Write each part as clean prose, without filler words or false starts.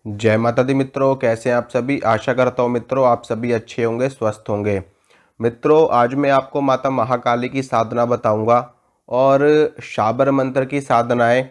जय माता दी मित्रों, कैसे हैं आप सभी। आशा करता हूँ मित्रों आप सभी अच्छे होंगे, स्वस्थ होंगे। मित्रों, आज मैं आपको माता महाकाली की साधना बताऊंगा और शाबर मंत्र की साधनाएं,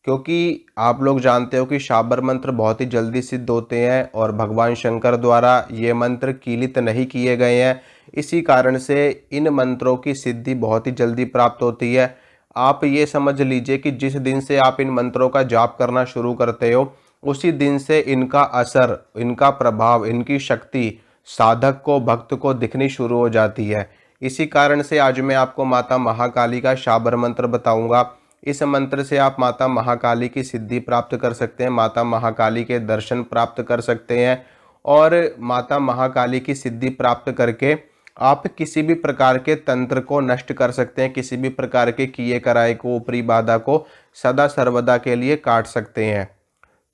क्योंकि आप लोग जानते हो कि शाबर मंत्र बहुत ही जल्दी सिद्ध होते हैं और भगवान शंकर द्वारा ये मंत्र कीलित नहीं किए गए हैं। इसी कारण से इन मंत्रों की सिद्धि बहुत ही जल्दी प्राप्त होती है। आप ये समझ लीजिए कि जिस दिन से आप इन मंत्रों का जाप करना शुरू करते हो उसी दिन से इनका असर, इनका प्रभाव, इनकी शक्ति साधक को, भक्त को दिखनी शुरू हो जाती है। इसी कारण से आज मैं आपको माता महाकाली का शाबर मंत्र बताऊंगा। इस मंत्र से आप माता महाकाली की सिद्धि प्राप्त कर सकते हैं, माता महाकाली के दर्शन प्राप्त कर सकते हैं और माता महाकाली की सिद्धि प्राप्त करके आप किसी भी प्रकार के तंत्र को नष्ट कर सकते हैं, किसी भी प्रकार के किए कराए को, ऊपरी बाधा को सदा सर्वदा के लिए काट सकते हैं।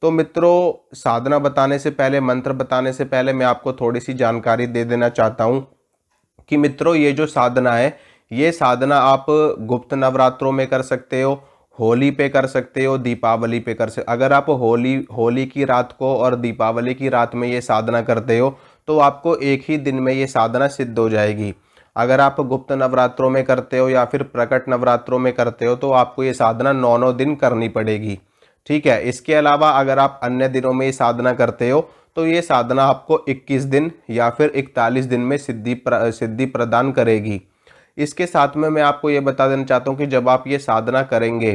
तो मित्रों, साधना बताने से पहले, मंत्र बताने से पहले मैं आपको थोड़ी सी जानकारी दे देना चाहता हूँ कि मित्रों ये जो साधना है, ये साधना आप गुप्त नवरात्रों में कर सकते हो, होली पे कर सकते हो, दीपावली पे कर सकते। अगर आप होली की रात को और दीपावली की रात में ये साधना करते हो तो आपको एक ही दिन में ये साधना सिद्ध हो जाएगी। अगर आप गुप्त नवरात्रों में करते हो या फिर प्रकट नवरात्रों में करते हो तो आपको ये साधना 9 दिन करनी पड़ेगी। ठीक है। इसके अलावा अगर आप अन्य दिनों में ये साधना करते हो तो ये साधना आपको 21 दिन या फिर 41 दिन में सिद्धि प्रदान करेगी। इसके साथ में मैं आपको ये बता देना चाहता हूँ कि जब आप ये साधना करेंगे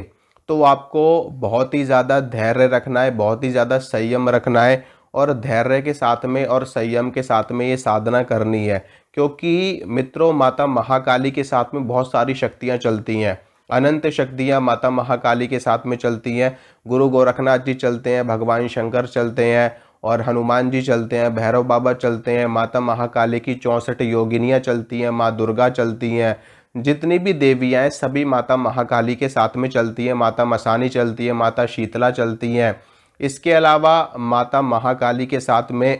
तो आपको बहुत ही ज़्यादा धैर्य रखना है, बहुत ही ज़्यादा संयम रखना है और धैर्य के साथ में और संयम के साथ में ये साधना करनी है। क्योंकि मित्रों, माता महाकाली के साथ में बहुत सारी शक्तियाँ चलती हैं, अनंत शक्तियाँ माता महाकाली के साथ में चलती हैं। गुरु गोरखनाथ जी चलते हैं, भगवान शंकर चलते हैं और हनुमान जी चलते हैं, भैरव बाबा चलते हैं, माता महाकाली की 64 योगिनियाँ चलती हैं, माँ दुर्गा चलती हैं, जितनी भी देवियाँ हैं सभी माता महाकाली के साथ में चलती हैं। माता मसानी चलती है, माता शीतला चलती हैं। इसके अलावा माता महाकाली के साथ में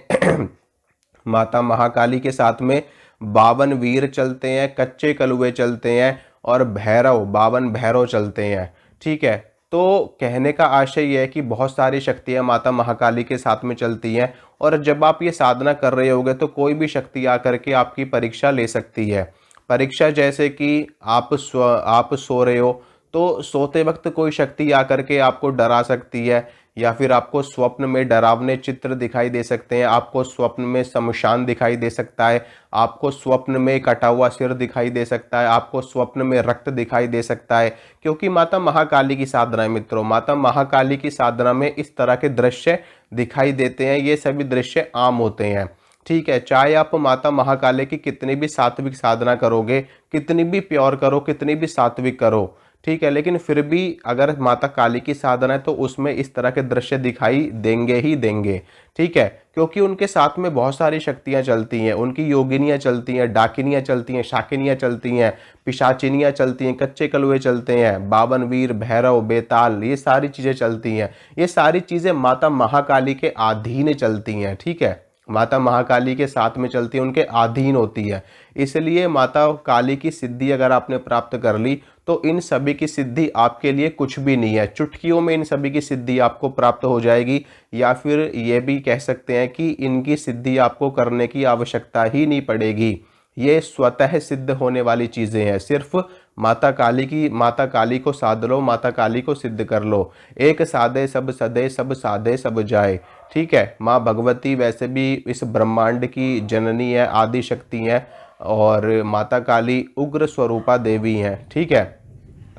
माता महाकाली के साथ में 52 वीर चलते हैं, कच्चे कलुए चलते हैं और भैरव, 52 भैरव चलते हैं। ठीक है। तो कहने का आशय यह है कि बहुत सारी शक्तियाँ माता महाकाली के साथ में चलती हैं और जब आप ये साधना कर रहे होगे तो कोई भी शक्ति आकर के आपकी परीक्षा ले सकती है। परीक्षा जैसे कि आप सो रहे हो तो सोते वक्त कोई शक्ति आकर के आपको डरा सकती है या फिर आपको स्वप्न में डरावने चित्र दिखाई दे सकते हैं, आपको स्वप्न में शमशान दिखाई दे सकता है, आपको स्वप्न में कटा हुआ सिर दिखाई दे सकता है, आपको स्वप्न में रक्त दिखाई दे सकता है। क्योंकि माता महाकाली की साधना है मित्रों, माता महाकाली की साधना में इस तरह के दृश्य दिखाई देते हैं। ये सभी दृश्य आम होते हैं। ठीक है। चाहे आप माता महाकाली की कितनी भी सात्विक साधना करोगे, कितनी भी प्योर करो, कितनी भी सात्विक करो, ठीक है, लेकिन फिर भी अगर माता काली की साधना है तो उसमें इस तरह के दृश्य दिखाई देंगे ही देंगे। ठीक है। क्योंकि उनके साथ में बहुत सारी शक्तियां चलती हैं, उनकी योगिनियां चलती हैं, डाकिनियां चलती हैं, शाकिनियां चलती हैं, पिशाचिनियां चलती हैं, कच्चे कलुए चलते हैं, 52 वीर, भैरव, बेताल, ये सारी चीजें चलती हैं। ये सारी चीजें माता महाकाली के अधीन चलती हैं। ठीक है। माता महाकाली के साथ में चलती है, उनके अधीन होती है। इसलिए माता काली की सिद्धि अगर आपने प्राप्त कर ली तो इन सभी की सिद्धि आपके लिए कुछ भी नहीं है, चुटकियों में इन सभी की सिद्धि आपको प्राप्त हो जाएगी। या फिर ये भी कह सकते हैं कि इनकी सिद्धि आपको करने की आवश्यकता ही नहीं पड़ेगी। ये स्वतः सिद्ध होने वाली चीज़ें हैं। सिर्फ माता काली को साध लो, माता काली को सिद्ध कर लो। एक साधे सब सदे, सब साधे सब जाए। ठीक है। माँ भगवती वैसे भी इस ब्रह्मांड की जननी है, आदि शक्ति है और माता काली उग्र स्वरूपा देवी हैं। ठीक है।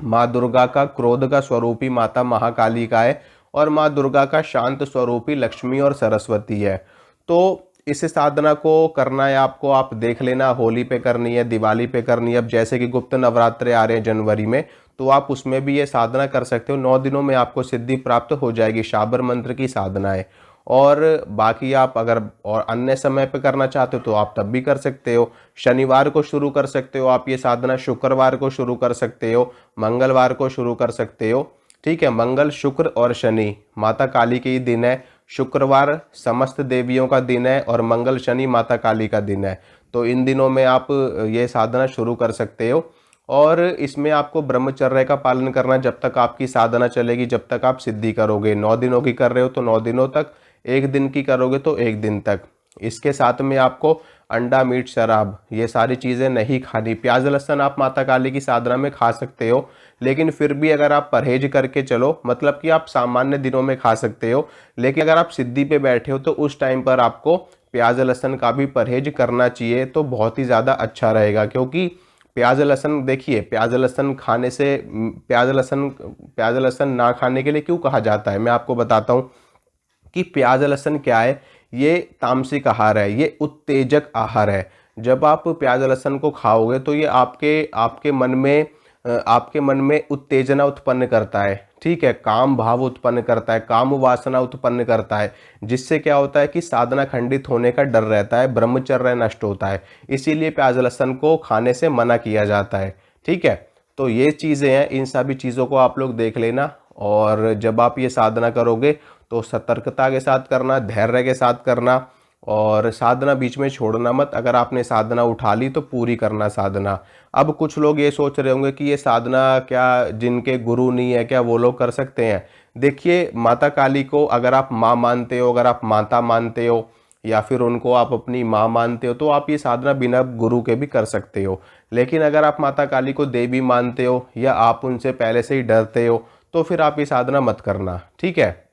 माँ दुर्गा का क्रोध का स्वरूप ही माता महाकाली का है और माँ दुर्गा का शांत स्वरूप ही लक्ष्मी और सरस्वती है। तो इस साधना को करना है आपको, आप देख लेना, होली पे करनी है, दिवाली पे करनी है। अब जैसे कि गुप्त नवरात्रे आ रहे हैं जनवरी में, तो आप उसमें भी ये साधना कर सकते हो। 9 दिनों में आपको सिद्धि प्राप्त हो जाएगी। शाबर मंत्र की साधना है। और बाकी आप अगर और अन्य समय पे करना चाहते हो तो आप तब भी कर सकते हो। शनिवार को शुरू कर सकते हो आप ये साधना, शुक्रवार को शुरू कर सकते हो, मंगलवार को शुरू कर सकते हो। ठीक है। मंगल, शुक्र और शनि माता काली के ही दिन है। शुक्रवार समस्त देवियों का दिन है और मंगल शनि माता काली का दिन है। तो इन दिनों में आप ये साधना शुरू कर सकते हो और इसमें आपको ब्रह्मचर्य का पालन करना जब तक आपकी साधना चलेगी, जब तक आप सिद्धि करोगे। 9 दिनों की कर रहे हो तो 9 दिनों तक, एक दिन की करोगे तो एक दिन तक। इसके साथ में आपको अंडा, मीट, शराब, ये सारी चीज़ें नहीं खानी। प्याज लहसुन आप माता काली की साधना में खा सकते हो, लेकिन फिर भी अगर आप परहेज करके चलो, मतलब कि आप सामान्य दिनों में खा सकते हो, लेकिन अगर आप सिद्धि पे बैठे हो तो उस टाइम पर आपको प्याज लहसुन का भी परहेज करना चाहिए, तो बहुत ही ज़्यादा अच्छा रहेगा। क्योंकि प्याज लहसुन, देखिए प्याज लहसुन खाने से, प्याज लहसुन ना खाने के लिए क्यों कहा जाता है, मैं आपको बताता हूँ कि प्याज लहसुन क्या है। ये तामसिक आहार है, ये उत्तेजक आहार है। जब आप प्याज लहसुन को खाओगे तो ये आपके आपके मन में उत्तेजना उत्पन्न करता है, ठीक है, काम भाव उत्पन्न करता है, काम वासना उत्पन्न करता है, जिससे क्या होता है कि साधना खंडित होने का डर रहता है, ब्रह्मचर्य नष्ट होता है। इसीलिए प्याज लहसुन को खाने से मना किया जाता है, ठीक है। तो ये चीज़ें हैं, इन सभी चीज़ों को आप लोग देख लेना। और जब आप ये साधना करोगे तो सतर्कता के साथ करना, धैर्य के साथ करना, और साधना बीच में छोड़ना मत। अगर आपने साधना उठा ली तो पूरी करना साधना। अब कुछ लोग ये सोच रहे होंगे कि ये साधना क्या जिनके गुरु नहीं है क्या वो लोग कर सकते हैं। देखिए माता काली को अगर आप माँ मानते हो, अगर आप माता मानते हो, या फिर उनको आप अपनी माँ मानते हो, तो आप ये साधना बिना गुरु के भी कर सकते हो। लेकिन अगर आप माता काली को देवी मानते हो या आप उनसे पहले से ही डरते हो, तो फिर आप ये साधना मत करना, ठीक है।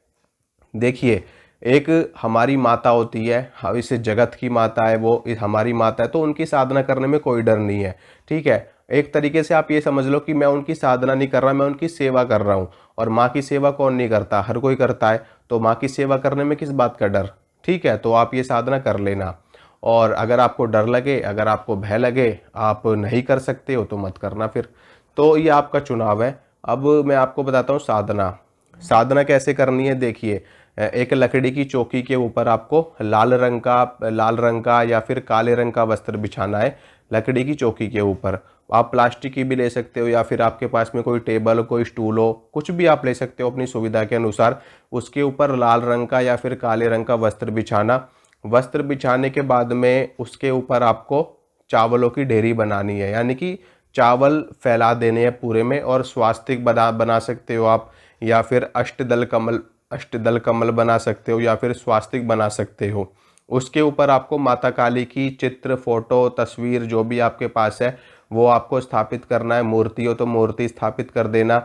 देखिए एक हमारी माता होती है, इस जगत की माता है, वो हमारी माता है, तो उनकी साधना करने में कोई डर नहीं है, ठीक है। एक तरीके से आप ये समझ लो कि मैं उनकी साधना नहीं कर रहा, मैं उनकी सेवा कर रहा हूँ। और माँ की सेवा कौन नहीं करता, हर कोई करता है। तो माँ की सेवा करने में किस बात का डर, ठीक है। तो आप ये साधना कर लेना। और अगर आपको डर लगे, अगर आपको भय लगे, आप नहीं कर सकते हो तो मत करना फिर। तो ये आपका चुनाव है। अब मैं आपको बताता हूँ साधना। साधना कैसे करनी है, देखिए एक लकड़ी की चौकी के ऊपर आपको लाल रंग का या फिर काले रंग का वस्त्र बिछाना है लकड़ी की चौकी के ऊपर। आप प्लास्टिक की भी ले सकते हो, या फिर आपके पास में कोई टेबल, कोई स्टूल हो, कुछ भी आप ले सकते हो अपनी सुविधा के अनुसार। उसके ऊपर लाल रंग का या फिर काले रंग का वस्त्र बिछाना। वस्त्र बिछाने के बाद में उसके ऊपर आपको चावलों की ढेरी बनानी है, यानी कि चावल फैला देने हैं पूरे में। और स्वास्तिक बना सकते हो आप, या फिर अष्टदल कमल बना सकते हो, या फिर स्वास्तिक बना सकते हो। उसके ऊपर आपको माता काली की चित्र, फोटो, तस्वीर जो भी आपके पास है वो आपको स्थापित करना है। मूर्ति हो तो मूर्ति स्थापित कर देना।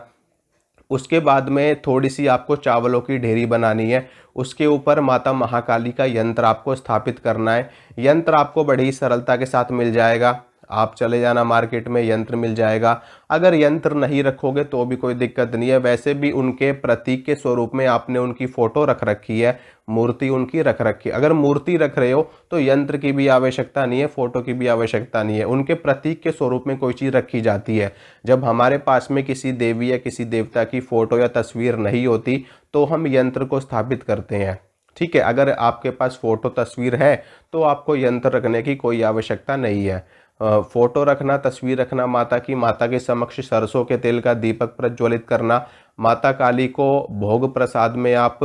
उसके बाद में थोड़ी सी आपको चावलों की ढेरी बनानी है। उसके ऊपर माता महाकाली का यंत्र आपको स्थापित करना है। यंत्र आपको बड़ी ही सरलता के साथ मिल जाएगा, आप चले जाना मार्केट में, यंत्र मिल जाएगा। अगर यंत्र नहीं रखोगे तो भी कोई दिक्कत नहीं है। वैसे भी उनके प्रतीक के स्वरूप में आपने उनकी फोटो रख रखी है, मूर्ति उनकी रख रखी है। अगर मूर्ति रख रहे हो तो यंत्र की भी आवश्यकता नहीं है, फोटो की भी आवश्यकता नहीं है। उनके प्रतीक के स्वरूप में कोई चीज़ रखी जाती है। जब हमारे पास में किसी देवी या किसी देवता की फोटो या तस्वीर नहीं होती तो हम यंत्र को स्थापित करते हैं, ठीक है। अगर आपके पास फोटो तस्वीर है तो आपको यंत्र रखने की कोई आवश्यकता नहीं है। फोटो रखना, तस्वीर रखना माता की, माता के समक्ष सरसों के तेल का दीपक प्रज्वलित करना। माता काली को भोग प्रसाद में आप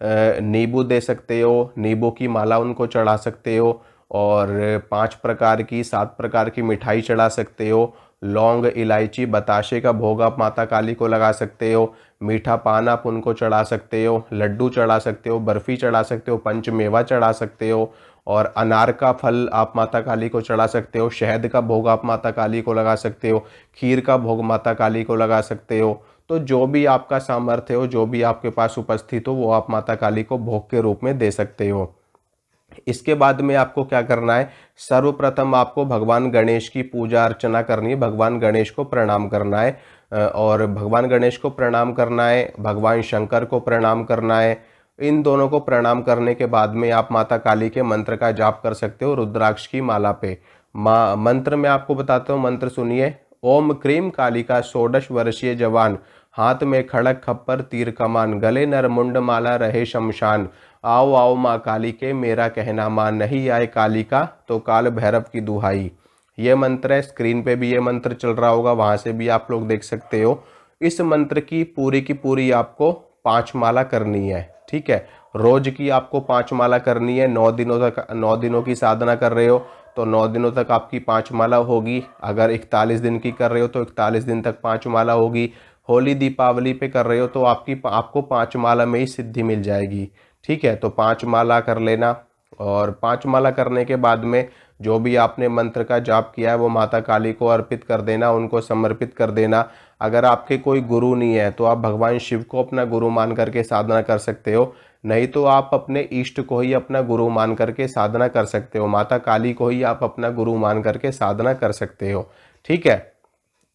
नींबू दे सकते हो, नींबू की माला उनको चढ़ा सकते हो, और 5 प्रकार की 7 प्रकार की मिठाई चढ़ा सकते हो। लौंग, इलायची, बताशे का भोग आप माता काली को लगा सकते हो। मीठा पान आप उनको चढ़ा सकते हो, लड्डू चढ़ा सकते हो, बर्फ़ी चढ़ा सकते हो, पंचमेवा चढ़ा सकते हो, और अनार का फल आप माता काली को चढ़ा सकते हो। शहद का भोग आप माता काली को लगा सकते हो। खीर का भोग माता काली को लगा सकते हो। तो जो भी आपका सामर्थ्य हो, जो भी आपके पास उपस्थित हो, वो आप माता काली को भोग के रूप में दे सकते हो। इसके बाद में आपको क्या करना है, सर्वप्रथम आपको भगवान गणेश की पूजा अर्चना करनी है, भगवान गणेश को प्रणाम करना है। और भगवान गणेश को प्रणाम करना है, भगवान शंकर को प्रणाम करना है। इन दोनों को प्रणाम करने के बाद में आप माता काली के मंत्र का जाप कर सकते हो रुद्राक्ष की माला पे। मंत्र मैं आपको बताता हूँ, मंत्र सुनिए। ओम क्रीम कालिका 16 वर्षीय जवान, हाथ में खड़क खप्पर तीर कमान, गले नर मुंड माला रहे शमशान। आओ आओ माँ काली के मेरा कहना मान, नहीं आए कालिका तो काल भैरव की दुहाई। ये मंत्र है, स्क्रीन पे भी ये मंत्र चल रहा होगा, वहाँ से भी आप लोग देख सकते हो। इस मंत्र की पूरी आपको 5 माला करनी है, ठीक है। रोज की आपको 5 माला करनी है। 9 दिनों तक, 9 दिनों की साधना कर रहे हो तो 9 दिनों तक आपकी 5 माला होगी। अगर 41 दिन की कर रहे हो तो 41 दिन तक 5 माला होगी। होली दीपावली पे कर रहे हो तो आपको 5 माला में ही सिद्धि मिल जाएगी, ठीक है, तो 5 माला कर लेना। और 5 माला करने के बाद में जो भी आपने मंत्र का जाप किया है वो माता काली को अर्पित कर देना, उनको समर्पित कर देना। अगर आपके कोई गुरु नहीं है तो आप भगवान शिव को अपना गुरु मान करके साधना कर सकते हो, नहीं तो आप अपने इष्ट को ही अपना गुरु मान करके साधना कर सकते हो, माता काली को ही आप अपना गुरु मान करके साधना कर सकते हो। ठीक है,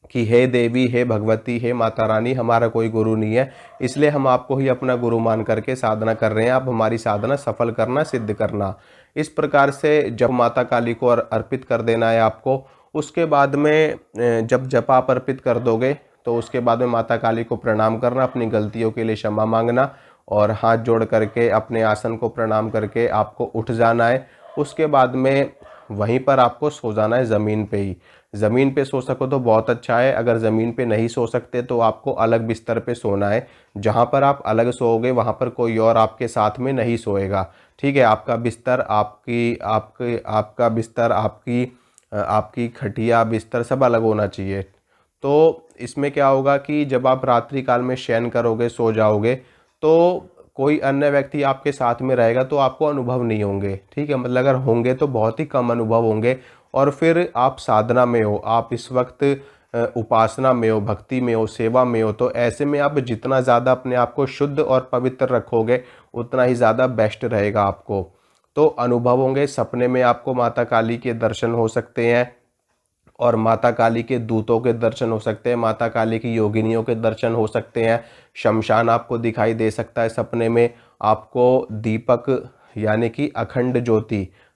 कि हे देवी, हे भगवती, हे माता रानी, हमारा कोई गुरु नहीं है, इसलिए हम आपको ही अपना गुरु मान करके साधना कर रहे हैं, आप हमारी साधना सफल करना, सिद्ध करना। इस प्रकार से जब माता काली को अर्पित कर देना है आपको। उसके बाद में जब जप आप अर्पित कर दोगे तो उसके बाद में माता काली को प्रणाम करना, अपनी गलतियों के लिए क्षमा मांगना और हाथ जोड़ करके अपने आसन को प्रणाम करके आपको उठ जाना है। उसके बाद में वहीं पर आपको सो जाना है, ज़मीन पे ही। ज़मीन पे सो सको तो बहुत अच्छा है, अगर ज़मीन पे नहीं सो सकते तो आपको अलग बिस्तर पे सोना है। जहाँ पर आप अलग सोओगे वहाँ पर कोई और आपके साथ में नहीं सोएगा। ठीक है, आपका बिस्तर, आपका बिस्तर, आपकी खटिया, बिस्तर सब अलग होना चाहिए। तो इसमें क्या होगा कि जब आप रात्रि काल में शयन करोगे, सो जाओगे, तो कोई अन्य व्यक्ति आपके साथ में रहेगा तो आपको अनुभव नहीं होंगे। ठीक है, मतलब अगर होंगे तो बहुत ही कम अनुभव होंगे। और फिर आप साधना में हो, आप इस वक्त उपासना में हो, भक्ति में हो, सेवा में हो, तो ऐसे में आप जितना ज़्यादा अपने आप को शुद्ध और पवित्र रखोगे उतना ही ज़्यादा बेस्ट रहेगा आपको। तो अनुभव होंगे, सपने में आपको माता काली के दर्शन हो सकते हैं और माता काली के दूतों के दर्शन हो सकते हैं, माता काली की योगिनियों के दर्शन हो सकते हैं। शमशान आपको दिखाई दे सकता है सपने में। आपको दीपक यानी कि अखंड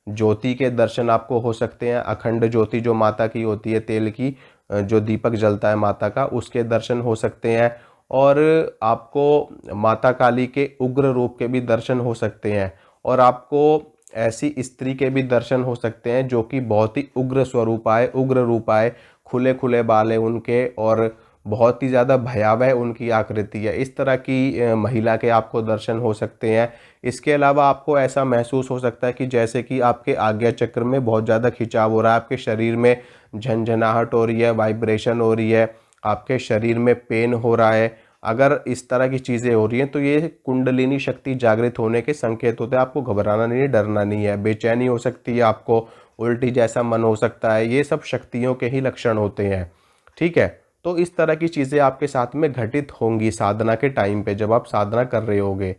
ज्योति के दर्शन आपको हो सकते हैं। अखंड ज्योति जो माता की होती है, तेल की जो दीपक जलता है माता का, उसके दर्शन हो सकते हैं। और आपको माता काली के उग्र रूप के भी दर्शन हो सकते हैं। और आपको ऐसी स्त्री के भी दर्शन हो सकते हैं जो कि बहुत ही उग्र रूप आए, खुले खुले बाल है उनके और बहुत ही ज़्यादा भयावह उनकी आकृति है। इस तरह की महिला के आपको दर्शन हो सकते हैं। इसके अलावा आपको ऐसा महसूस हो सकता है कि जैसे कि आपके आज्ञा चक्र में बहुत ज़्यादा खिंचाव हो रहा है, आपके शरीर में झंझनाहट हो रही है, वाइब्रेशन हो रही है, आपके शरीर में पेन हो रहा है। अगर इस तरह की चीज़ें हो रही हैं तो ये कुंडलिनी शक्ति जागृत होने के संकेत होते हैं। आपको घबराना नहीं है, डरना नहीं है। बेचैनी हो सकती है, आपको उल्टी जैसा मन हो सकता है, ये सब शक्तियों के ही लक्षण होते हैं। ठीक है, तो इस तरह की चीज़ें आपके साथ में घटित होंगी साधना के टाइम पे, जब आप साधना कर रहे होगे।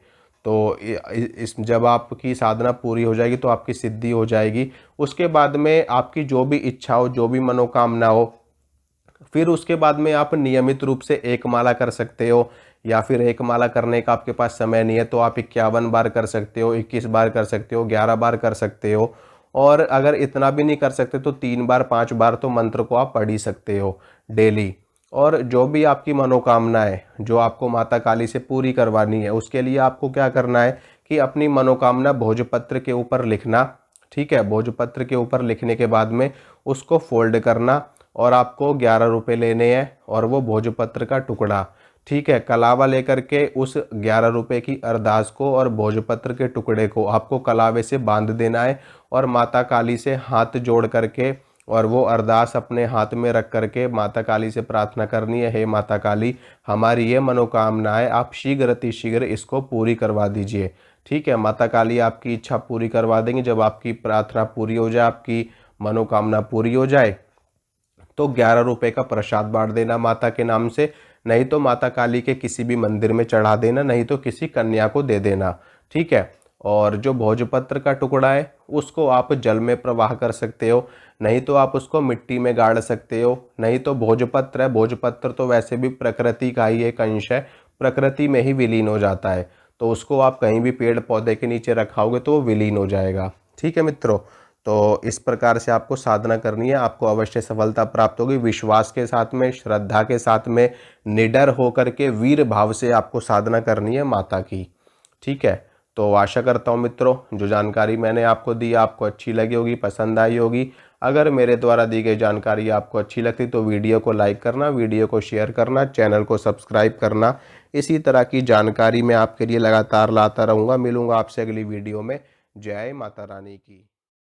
तो जब आपकी साधना पूरी हो जाएगी तो आपकी सिद्धि हो जाएगी। उसके बाद में आपकी जो भी इच्छा हो, जो भी मनोकामना हो, फिर उसके बाद में आप नियमित रूप से एक माला कर सकते हो। या फिर एक माला करने का आपके पास समय नहीं है तो आप 51 बार कर सकते हो, 21 बार कर सकते हो, 11 बार कर सकते हो। और अगर इतना भी नहीं कर सकते तो 3 बार 5 बार तो मंत्र को आप पढ़ ही सकते हो डेली। और जो भी आपकी मनोकामना है जो आपको माता काली से पूरी करवानी है, उसके लिए आपको क्या करना है कि अपनी मनोकामना भोजपत्र के ऊपर लिखना। ठीक है, भोजपत्र के ऊपर लिखने के बाद में उसको फोल्ड करना और आपको 11 रुपये लेने हैं और वो भोजपत्र का टुकड़ा, ठीक है, कलावा लेकर के उस 11 रुपये की अरदास को और भोजपत्र के टुकड़े को आपको कलावे से बांध देना है और माता काली से हाथ जोड़ करके और वो अरदास अपने हाथ में रख करके माता काली से प्रार्थना करनी है, हे माता काली, हमारी ये मनोकामना है, आप शीघ्र अतिशीघ्र इसको पूरी करवा दीजिए। ठीक है, माता काली आपकी इच्छा पूरी करवा देंगे। जब आपकी प्रार्थना पूरी हो जाए, आपकी मनोकामना पूरी हो जाए तो 11 रुपये का प्रसाद बांट देना माता के नाम से, नहीं तो माता काली के किसी भी मंदिर में चढ़ा देना, नहीं तो किसी कन्या को दे देना। ठीक है, और जो भोजपत्र का टुकड़ा है उसको आप जल में प्रवाह कर सकते हो, नहीं तो आप उसको मिट्टी में गाड़ सकते हो। नहीं तो भोजपत्र है, भोजपत्र तो वैसे भी प्रकृति का ही एक अंश है, प्रकृति में ही विलीन हो जाता है, तो उसको आप कहीं भी पेड़ पौधे के नीचे रखाओगे तो वो विलीन हो जाएगा। ठीक है मित्रों, तो इस प्रकार से आपको साधना करनी है, आपको अवश्य सफलता प्राप्त होगी। विश्वास के साथ में, श्रद्धा के साथ में, निडर होकर के वीर भाव से आपको साधना करनी है माता की। ठीक है, तो आशा करता हूँ मित्रों जो जानकारी मैंने आपको दी आपको अच्छी लगी होगी, पसंद आई होगी। अगर मेरे द्वारा दी गई जानकारी आपको अच्छी लगती तो वीडियो को लाइक करना, वीडियो को शेयर करना, चैनल को सब्सक्राइब करना। इसी तरह की जानकारी मैं आपके लिए लगातार लाता रहूँगा। मिलूँगा आपसे अगली वीडियो में। जय माता रानी की।